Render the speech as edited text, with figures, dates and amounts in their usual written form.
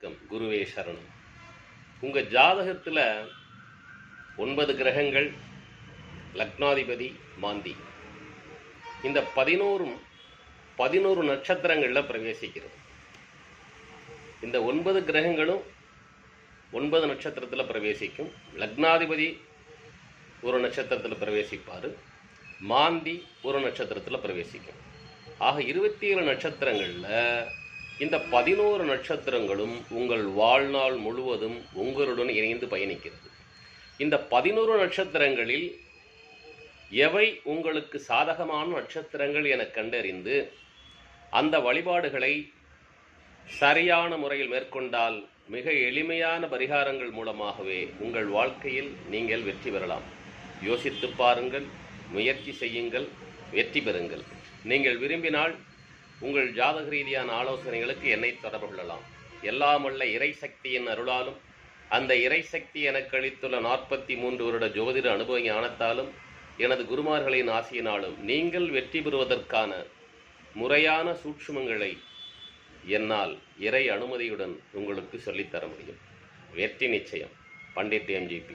வணக்கம். குருவே சரணம். உங்கள் ஜாதகத்தில் 9 கிரகங்கள், லக்னாதிபதி மாந்தி, இந்த 11 நட்சத்திரங்களில் பிரவேசிக்கிறது. இந்த 9 கிரகங்களும் 9 நட்சத்திரத்தில் பிரவேசிக்கும். லக்னாதிபதி ஒரு நட்சத்திரத்தில் பிரவேசிப்பார், மாந்தி ஒரு நட்சத்திரத்தில் பிரவேசிக்கும். ஆக 27 நட்சத்திரங்களில் இந்த 11 நட்சத்திரங்களும் உங்கள் வாழ்நாள் முழுவதும் உங்களுடன் இணைந்து பயணிக்கிறது. இந்த 11 நட்சத்திரங்களில் எவை உங்களுக்கு சாதகமான நட்சத்திரங்கள் என கண்டறிந்து அந்த வழிபாடுகளை சரியான முறையில் மேற்கொண்டால் மிக எளிமையான பரிகாரங்கள் மூலமாகவே உங்கள் வாழ்க்கையில் நீங்கள் வெற்றி பெறலாம். யோசித்து பாருங்கள், முயற்சி செய்யுங்கள், வெற்றி பெறுங்கள். நீங்கள் விரும்பினால் உங்கள் ஜாதக ரீதியான ஆலோசனைகளுக்கு என்னை தொடர்பு கொள்ளலாம். எல்லாம் வல்ல இறை சக்தியின் அருளாலும் அந்த இறை சக்தி எனக்கு அளித்துள்ள 43 வருட ஜோதிட அனுபவ ஞானத்தாலும் எனது குருமார்களின் ஆசியினாலும் நீங்கள் வெற்றி பெறுவதற்கான முறையான சூட்சுமங்களை என்னால் இறை அனுமதியுடன் உங்களுக்கு சொல்லித்தர முடியும். வெற்றி நிச்சயம். பண்டிட் MGP.